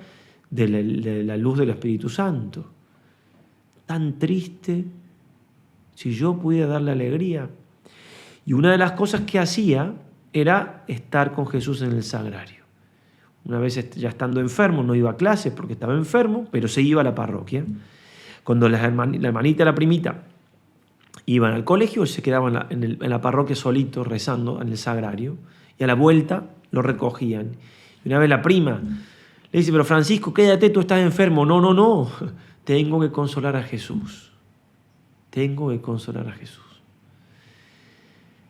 de la luz del Espíritu Santo. Tan triste, si yo pudiera darle alegría. Y una de las cosas que hacía era estar con Jesús en el sagrario. Una vez ya estando enfermo, no iba a clases porque estaba enfermo, pero se iba a la parroquia. Cuando la hermanita y la primita iban al colegio, él se quedaba en la parroquia solito rezando en el sagrario, y a la vuelta lo recogían. Y una vez la prima Le dice, pero Francisco, quédate, tú estás enfermo. No, no, no. Tengo que consolar a Jesús. Tengo que consolar a Jesús.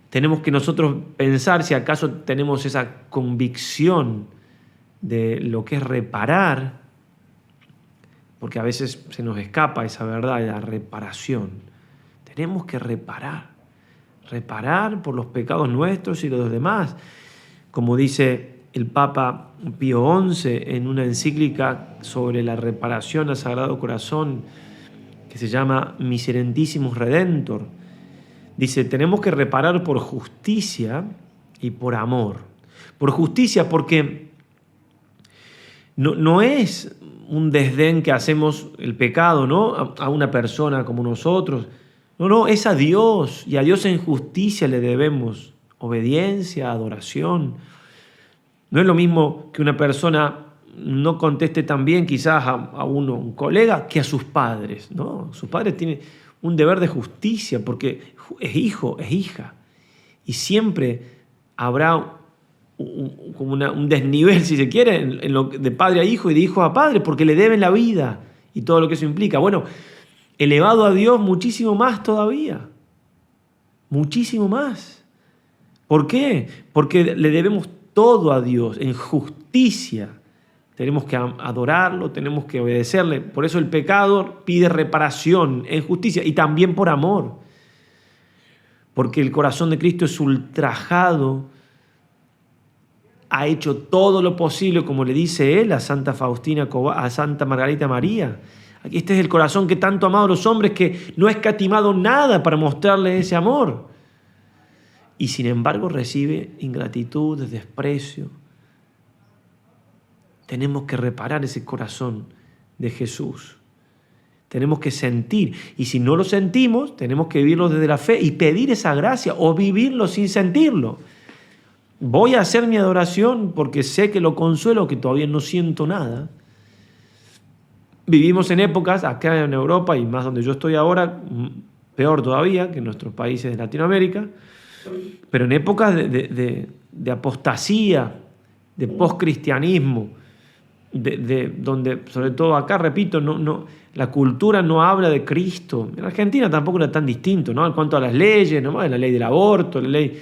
Tenemos que nosotros pensar si acaso tenemos esa convicción de lo que es reparar, porque a veces se nos escapa esa verdad de la reparación. Tenemos que reparar por los pecados nuestros y los demás. Como dice el Papa Pío XI en una encíclica sobre la reparación al Sagrado Corazón, que se llama Miserentísimos Redentor, dice, tenemos que reparar por justicia y por amor. Por justicia porque no es un desdén que hacemos el pecado, ¿no?, a una persona como nosotros. No, es a Dios, y a Dios en justicia le debemos obediencia, adoración. No es lo mismo que una persona no conteste tan bien quizás a un colega que a sus padres, ¿no? Sus padres tienen un deber de justicia porque es hijo, es hija. Y siempre habrá un desnivel, si se quiere, en lo de padre a hijo y de hijo a padre, porque le deben la vida y todo lo que eso implica. Bueno, elevado a Dios muchísimo más todavía. Muchísimo más. ¿Por qué? Porque le debemos todo a Dios en justicia. Tenemos que adorarlo, tenemos que obedecerle. Por eso el pecado pide reparación en justicia y también por amor. Porque el corazón de Cristo es ultrajado, ha hecho todo lo posible, como le dice él a Santa Faustina, a Santa Margarita María. Este es el corazón que tanto ha amado a los hombres, que no ha escatimado nada para mostrarles ese amor. Y sin embargo recibe ingratitud, desprecio. Tenemos que reparar ese corazón de Jesús. Tenemos que sentir. Y si no lo sentimos, tenemos que vivirlo desde la fe y pedir esa gracia o vivirlo sin sentirlo. Voy a hacer mi adoración porque sé que lo consuelo, que todavía no siento nada. Vivimos en épocas, acá en Europa y más donde yo estoy ahora, peor todavía que en nuestros países de Latinoamérica, pero en épocas de apostasía, de poscristianismo, donde, sobre todo acá, repito, la cultura no habla de Cristo. En Argentina tampoco era tan distinto, ¿no?, en cuanto a las leyes, ¿no?, la ley del aborto, la ley...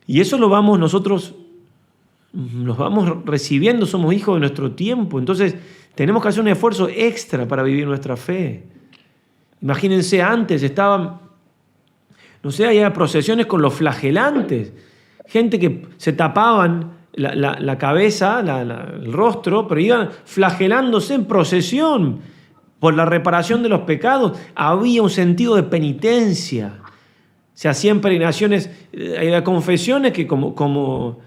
Y eso nosotros los vamos recibiendo, somos hijos de nuestro tiempo. Entonces tenemos que hacer un esfuerzo extra para vivir nuestra fe. Imagínense, antes estaban, no sé, había procesiones con los flagelantes, gente que se tapaban la cabeza, el rostro, pero iban flagelándose en procesión por la reparación de los pecados. Había un sentido de penitencia. Se hacían peregrinaciones, confesiones que como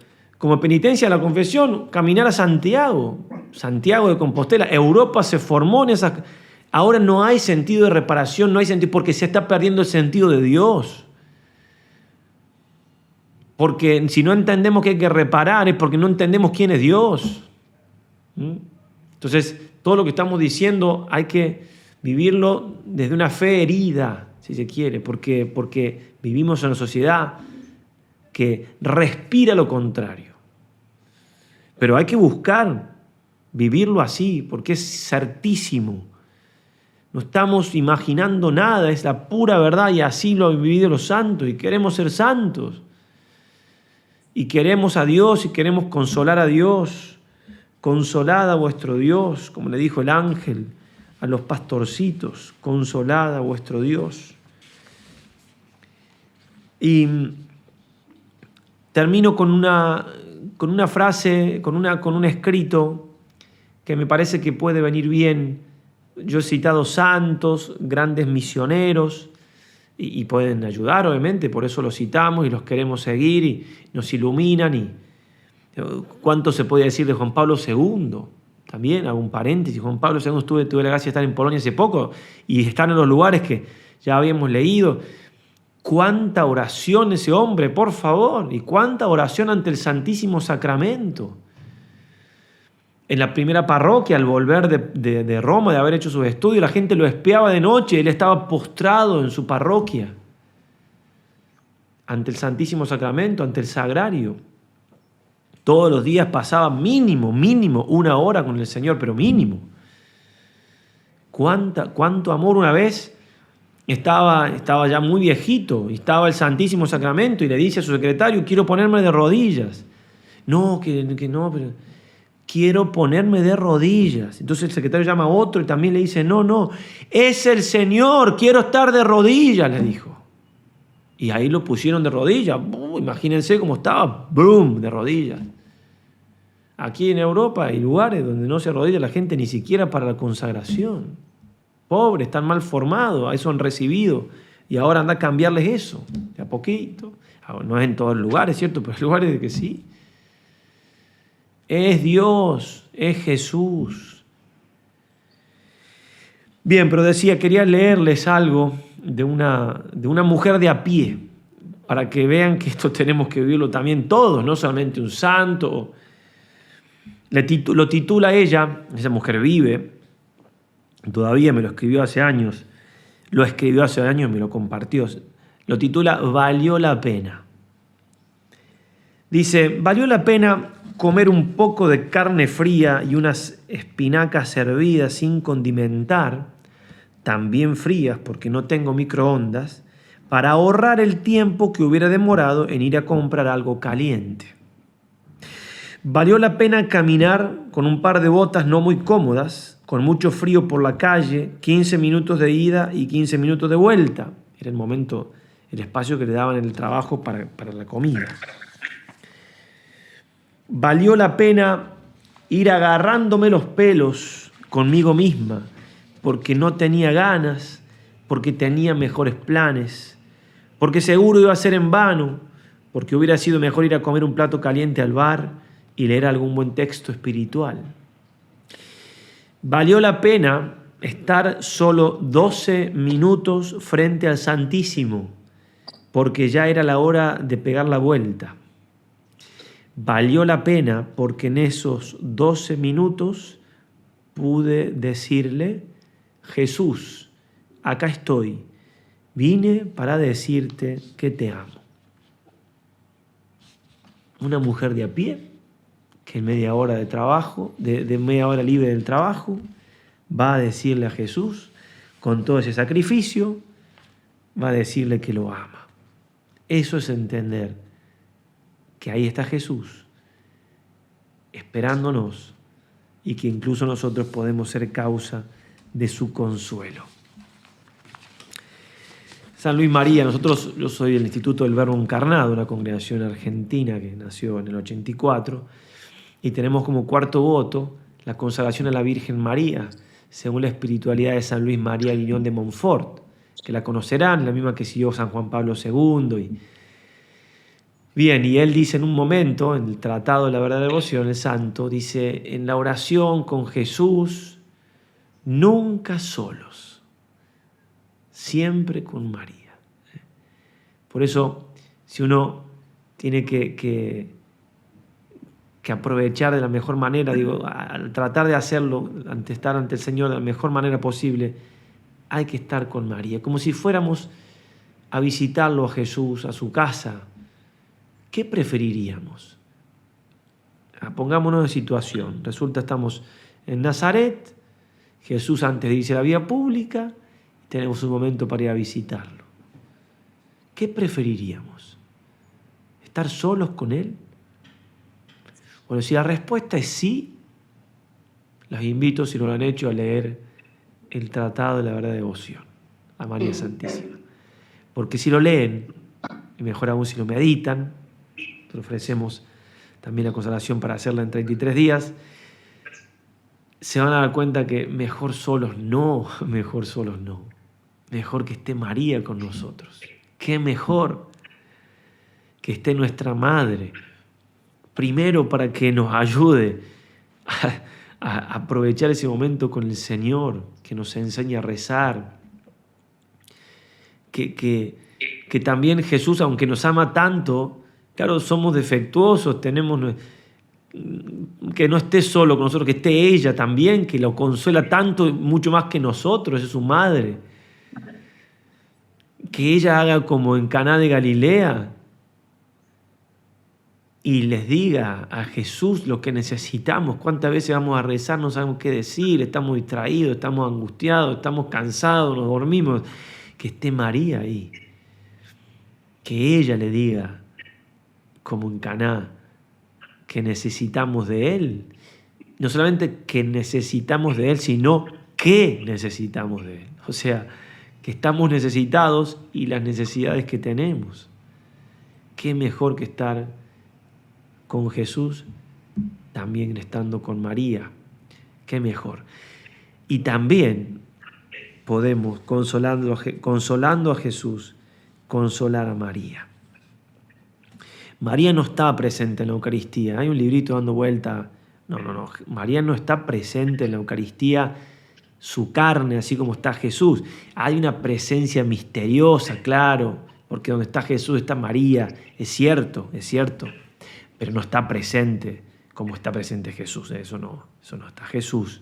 penitencia a la confesión, caminar a Santiago de Compostela. Europa se formó en esas... Ahora no hay sentido de reparación, no hay sentido, porque se está perdiendo el sentido de Dios. Porque si no entendemos que hay que reparar es porque no entendemos quién es Dios. Entonces, todo lo que estamos diciendo hay que vivirlo desde una fe herida, si se quiere, porque vivimos en una sociedad que respira lo contrario. Pero hay que buscar vivirlo así, porque es certísimo. No estamos imaginando nada, es la pura verdad y así lo han vivido los santos y queremos ser santos. Y queremos a Dios y queremos consolar a Dios. Consolad a vuestro Dios, como le dijo el ángel a los pastorcitos, consolad a vuestro Dios. Y termino con una frase, con un escrito que me parece que puede venir bien. Yo he citado santos, grandes misioneros, y pueden ayudar, obviamente, por eso los citamos y los queremos seguir y nos iluminan. Y ¿cuánto se puede decir de Juan Pablo II? También hago un paréntesis. Juan Pablo II, tuve la gracia de estar en Polonia hace poco y estar en los lugares que ya habíamos leído. Cuánta oración ese hombre, por favor, y cuánta oración ante el Santísimo Sacramento. En la primera parroquia, al volver de Roma, de haber hecho sus estudios, la gente lo espiaba de noche, él estaba postrado en su parroquia, ante el Santísimo Sacramento, ante el Sagrario. Todos los días pasaba mínimo 1 hora con el Señor, pero mínimo. ¿Cuánto amor? Una vez estaba ya muy viejito y estaba el Santísimo Sacramento y le dice a su secretario: quiero ponerme de rodillas. No, que no, pero quiero ponerme de rodillas. Entonces el secretario llama a otro y también le dice: no, es el Señor, quiero estar de rodillas, le dijo. Y ahí lo pusieron de rodillas. Imagínense cómo estaba, ¡brum!, de rodillas. Aquí en Europa hay lugares donde no se arrodilla la gente ni siquiera para la consagración. Pobres, están mal formados, a eso han recibido. Y ahora anda a cambiarles eso, de a poquito. No es en todos los lugares, ¿cierto? Pero hay lugares de que sí. Es Dios, es Jesús. Bien, pero quería leerles algo de una mujer de a pie, para que vean que esto tenemos que vivirlo también todos, no solamente un santo. Lo titula ella, esa mujer vive, todavía me lo escribió hace años, me lo compartió, lo titula Valió la pena. Dice: valió la pena comer un poco de carne fría y unas espinacas hervidas sin condimentar, también frías porque no tengo microondas, para ahorrar el tiempo que hubiera demorado en ir a comprar algo caliente. Valió la pena caminar con un par de botas no muy cómodas, con mucho frío por la calle, 15 minutos de ida y 15 minutos de vuelta. Era el espacio que le daban en el trabajo para la comida. Valió la pena ir agarrándome los pelos conmigo misma, porque no tenía ganas, porque tenía mejores planes, porque seguro iba a ser en vano, porque hubiera sido mejor ir a comer un plato caliente al bar y leer algún buen texto espiritual. Valió la pena estar solo 12 minutos frente al Santísimo, porque ya era la hora de pegar la vuelta. Valió la pena porque en esos 12 minutos pude decirle: Jesús, acá estoy, vine para decirte que te amo. Una mujer de a pie, que en media hora de trabajo, de media hora libre del trabajo, va a decirle a Jesús, con todo ese sacrificio, va a decirle que lo ama. Eso es entender que ahí está Jesús, esperándonos, y que incluso nosotros podemos ser causa de su consuelo. San Luis María, yo soy del Instituto del Verbo Encarnado, una congregación argentina que nació en el 84, y tenemos como cuarto voto la consagración a la Virgen María, según la espiritualidad de San Luis María Guiñón de Montfort, que la conocerán, la misma que siguió San Juan Pablo II. Bien, y él dice en un momento, en el Tratado de la Verdadera Devoción, el santo, dice: en la oración con Jesús, nunca solos, siempre con María. Por eso, si uno tiene que aprovechar de la mejor manera, al tratar de hacerlo, estar ante el Señor de la mejor manera posible, hay que estar con María, como si fuéramos a visitarlo a Jesús, a su casa. ¿Qué preferiríamos? Pongámonos en situación. Resulta estamos en Nazaret, Jesús antes de irse a la vía pública, tenemos un momento para ir a visitarlo. ¿Qué preferiríamos? ¿Estar solos con Él? Bueno, si la respuesta es sí, los invito, si no lo han hecho, a leer el Tratado de la Verdadera Devoción a María Santísima. Porque si lo leen, y mejor aún si lo meditan, te ofrecemos también la consagración para hacerla en 33 días, se van a dar cuenta que mejor solos no. Mejor que esté María con nosotros. Qué mejor que esté nuestra Madre, primero para que nos ayude a aprovechar ese momento con el Señor, que nos enseñe a rezar, que también Jesús, aunque nos ama tanto, claro, somos defectuosos, tenemos que no esté solo con nosotros, que esté ella también, que lo consuela tanto, mucho más que nosotros, es su madre. Que ella haga como en Caná de Galilea y les diga a Jesús lo que necesitamos. ¿Cuántas veces vamos a rezar, no sabemos qué decir, estamos distraídos, estamos angustiados, estamos cansados, nos dormimos? Que esté María ahí, que ella le diga, como en Caná, que necesitamos de Él. No solamente que necesitamos de Él, sino que necesitamos de Él. O sea, que estamos necesitados y las necesidades que tenemos. Qué mejor que estar con Jesús, también estando con María. Qué mejor. Y también podemos, consolando a Jesús, consolar a María. María no está presente en la Eucaristía. Hay un librito dando vuelta. No. María no está presente en la Eucaristía, su carne, así como está Jesús. Hay una presencia misteriosa, claro, porque donde está Jesús está María. Es cierto, pero no está presente como está presente Jesús. Eso no está. Jesús.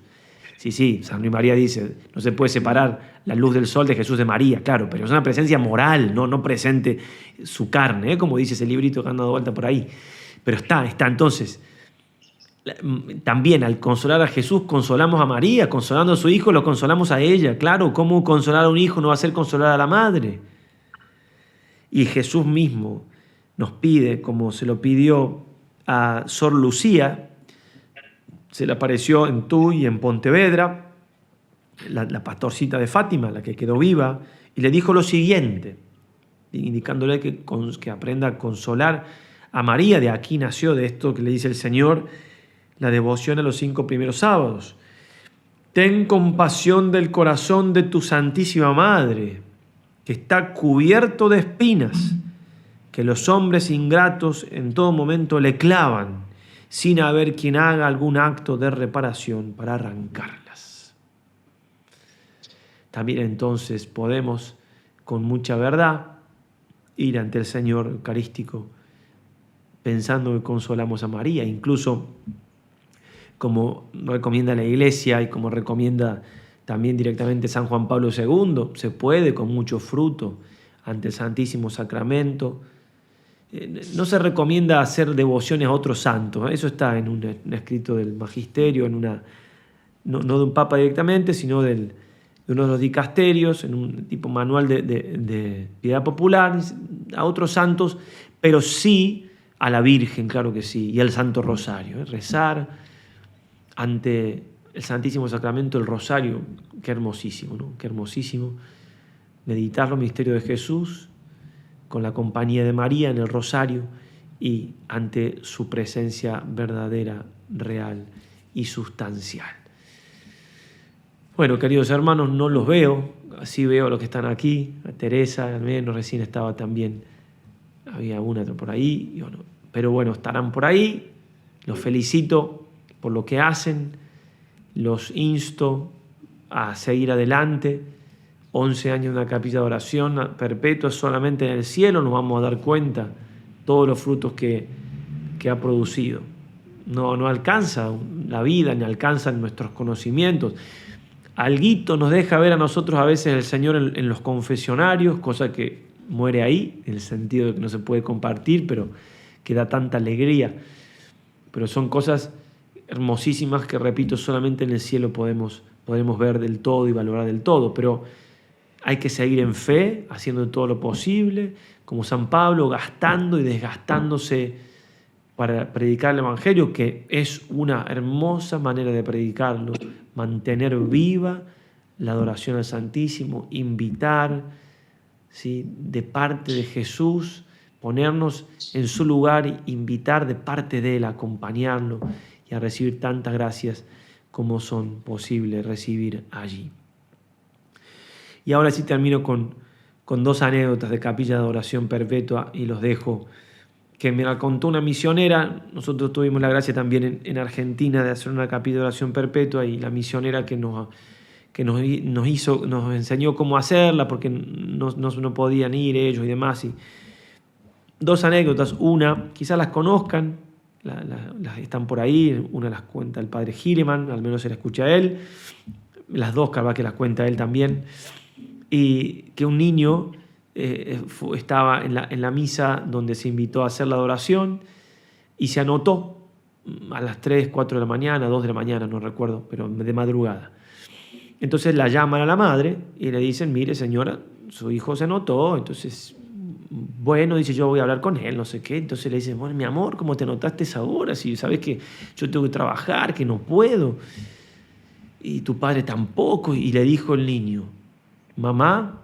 Sí, San Luis María dice, no se puede separar la luz del sol de Jesús de María, claro, pero es una presencia moral, no presente su carne, como dice ese librito que han dado vuelta por ahí. Pero está. Entonces, también al consolar a Jesús, consolamos a María, consolando a su hijo, lo consolamos a ella. Claro, ¿cómo consolar a un hijo no va a ser consolar a la madre? Y Jesús mismo nos pide, como se lo pidió a Sor Lucía, se le apareció en Tuy y en Pontevedra, la pastorcita de Fátima, la que quedó viva, y le dijo lo siguiente, indicándole que aprenda a consolar a María. De aquí nació, de esto que le dice el Señor, la devoción a los 5 primeros sábados. Ten compasión del corazón de tu Santísima Madre, que está cubierto de espinas, que los hombres ingratos en todo momento le clavan, sin haber quien haga algún acto de reparación para arrancarlas. También entonces podemos, con mucha verdad, ir ante el Señor Eucarístico pensando que consolamos a María, incluso como recomienda la Iglesia y como recomienda también directamente San Juan Pablo II, se puede con mucho fruto ante el Santísimo Sacramento. No se recomienda hacer devociones a otros santos, eso está en un escrito del Magisterio, no de un papa directamente, sino de uno de los dicasterios, en un tipo manual de piedad popular, a otros santos, pero sí a la Virgen, claro que sí, y al Santo Rosario. Rezar ante el Santísimo Sacramento, el Rosario, qué hermosísimo, ¿no? Qué hermosísimo. Meditar los misterios de Jesús con la compañía de María en el Rosario y ante su presencia verdadera, real y sustancial. Bueno, queridos hermanos, no los veo, así veo a los que están aquí, a Teresa, al menos recién estaba también, había una por ahí, pero bueno, estarán por ahí. Los felicito por lo que hacen, los insto a seguir adelante. 11 años de una capilla de oración perpetua solamente en el cielo, nos vamos a dar cuenta todos los frutos que ha producido. No alcanza la vida, ni alcanzan nuestros conocimientos. Alguito nos deja ver a nosotros a veces el Señor en los confesionarios, cosa que muere ahí, en el sentido de que no se puede compartir, pero que da tanta alegría. Pero son cosas hermosísimas que, repito, solamente en el cielo podemos ver del todo y valorar del todo. Pero hay que seguir en fe, haciendo todo lo posible, como San Pablo, gastando y desgastándose para predicar el Evangelio, que es una hermosa manera de predicarlo, mantener viva la adoración al Santísimo, invitar, ¿sí?, de parte de Jesús, ponernos en su lugar, invitar de parte de Él, acompañarlo y a recibir tantas gracias como son posibles recibir allí. Y ahora sí termino con 2 anécdotas de capilla de adoración perpetua y los dejo, que me la contó una misionera. Nosotros tuvimos la gracia también en Argentina de hacer una capilla de oración perpetua, y la misionera que nos enseñó cómo hacerla, porque no podían ir ellos y demás. Y 2 anécdotas, una, quizás las conozcan, las están por ahí, una las cuenta el padre Gileman, al menos se la escucha a él, las 2 capaz que las cuenta él también. Y que un niño estaba en la misa donde se invitó a hacer la adoración, y se anotó a las 3, 4 de la mañana, 2 de la mañana, no recuerdo, pero de madrugada. Entonces la llaman a la madre y le dicen, mire señora, su hijo se anotó, entonces, bueno, dice, yo voy a hablar con él, no sé qué. Entonces le dicen, bueno, mi amor, ¿cómo te anotaste esa hora? Si sabes que yo tengo que trabajar, que no puedo, y tu padre tampoco. Y le dijo el niño, mamá,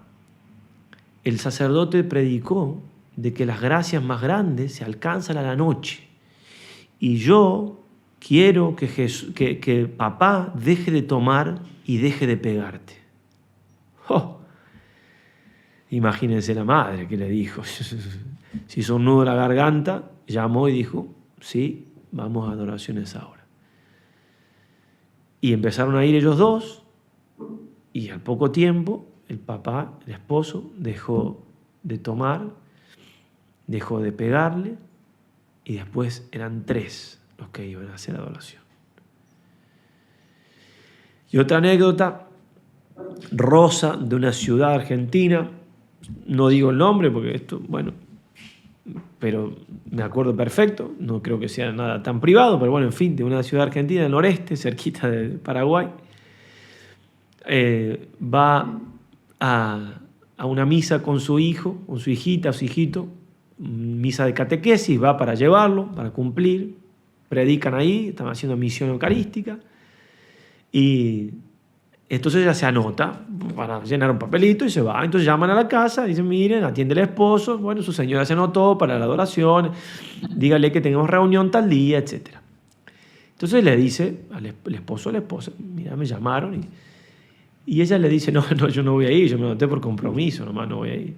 el sacerdote predicó de que las gracias más grandes se alcanzan a la noche. Y yo quiero que papá deje de tomar y deje de pegarte. ¡Oh! Imagínense la madre que le dijo. Se hizo un nudo en la garganta, llamó y dijo, sí, vamos a adoraciones ahora. Y empezaron a ir ellos dos, y al poco tiempo el papá, el esposo, dejó de tomar, dejó de pegarle, y después eran 3 los que iban a hacer adoración. Y otra anécdota, Rosa, de una ciudad argentina, no digo el nombre porque esto, bueno, pero me acuerdo perfecto, no creo que sea nada tan privado, pero bueno, en fin, de una ciudad argentina del noreste, cerquita de Paraguay, va a una misa con su hijo, con su hijita, su hijito, misa de catequesis, va para llevarlo, para cumplir, predican ahí, están haciendo misión eucarística, y entonces ella se anota para llenar un papelito y se va. Entonces llaman a la casa, dicen, miren, atiende el esposo, bueno, su señora se anotó para la adoración, dígale que tenemos reunión tal día, etc. Entonces le dice al esposo a la esposa, mira, me llamaron, y ella le dice, no, yo no voy a ir, yo me anoté por compromiso, nomás no voy a ir.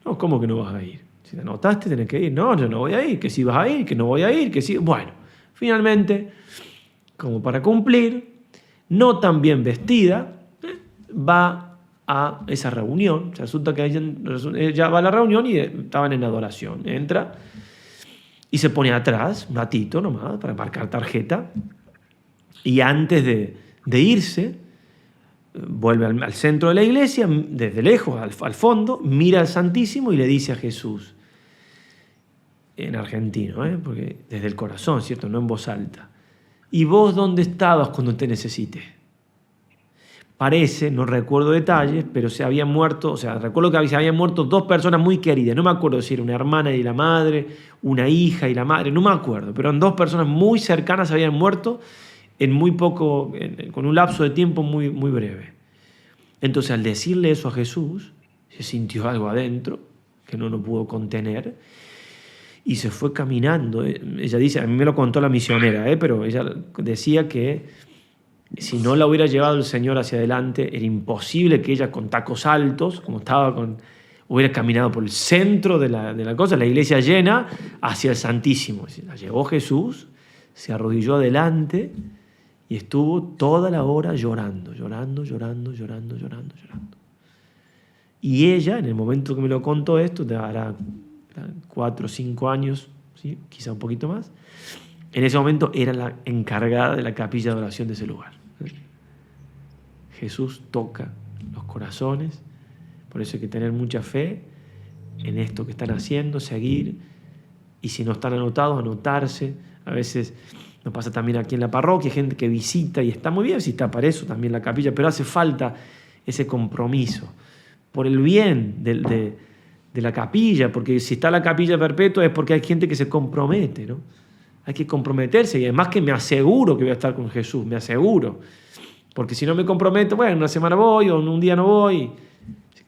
No, ¿cómo que no vas a ir? Si te anotaste, tenés que ir. No, yo no voy a ir, que sí vas a ir, que no voy a ir, que sí. Bueno, finalmente, como para cumplir, no tan bien vestida, va a esa reunión. Resulta que ella va a la reunión y estaban en adoración. Entra y se pone atrás, un ratito nomás, para marcar tarjeta. Y antes de irse, vuelve al centro de la iglesia, desde lejos, al fondo, mira al Santísimo y le dice a Jesús, en argentino, porque desde el corazón, ¿cierto? No en voz alta. ¿Y vos dónde estabas cuando te necesité? Parece, no recuerdo detalles, pero se habían muerto, recuerdo que se habían muerto 2 personas muy queridas, no me acuerdo si era una hermana y la madre, una hija y la madre, no me acuerdo, pero eran 2 personas muy cercanas se habían muerto en muy poco, con un lapso de tiempo muy, muy breve. Entonces, al decirle eso a Jesús, se sintió algo adentro que no lo pudo contener y se fue caminando. Ella dice, a mí me lo contó la misionera, pero ella decía que si no la hubiera llevado el Señor hacia adelante, era imposible que ella con tacos altos, como estaba hubiera caminado por el centro de la cosa, la iglesia llena, hacia el Santísimo. La llevó Jesús, se arrodilló adelante y estuvo toda la hora llorando. Y ella, en el momento que me lo contó esto, hará 4 o 5 años, ¿sí? Quizá un poquito más, en ese momento era la encargada de la capilla de oración de ese lugar. Jesús toca los corazones, por eso hay que tener mucha fe en esto que están haciendo, seguir, y si no están anotados, anotarse. A veces nos pasa también aquí en la parroquia, hay gente que visita y está muy bien si está para eso también la capilla, pero hace falta ese compromiso por el bien de la capilla, porque si está la capilla perpetua es porque hay gente que se compromete, ¿no? Hay que comprometerse, y además que me aseguro que voy a estar con Jesús, me aseguro, porque si no me comprometo, bueno, una semana voy o un día no voy.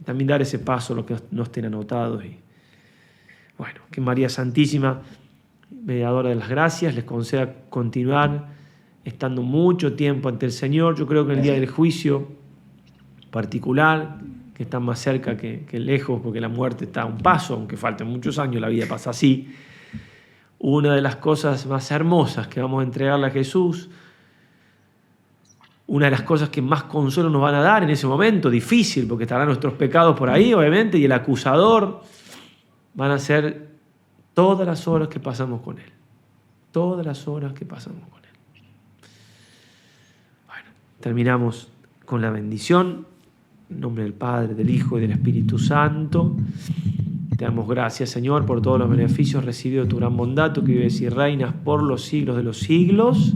También dar ese paso, los que no estén anotados. Y bueno, que María Santísima, mediadora de las gracias, les conceda continuar estando mucho tiempo ante el Señor. Yo creo que el día del juicio particular, que está más cerca que lejos, porque la muerte está a un paso, aunque falten muchos años, la vida pasa así. Una de las cosas más hermosas que vamos a entregarle a Jesús, una de las cosas que más consuelo nos van a dar en ese momento, difícil, porque estarán nuestros pecados por ahí, obviamente, y el acusador, van a ser todas las horas que pasamos con Él. Todas las horas que pasamos con Él. Bueno, terminamos con la bendición. En nombre del Padre, del Hijo y del Espíritu Santo. Te damos gracias, Señor, por todos los beneficios recibidos de tu gran bondad, tú que vives y reinas por los siglos de los siglos.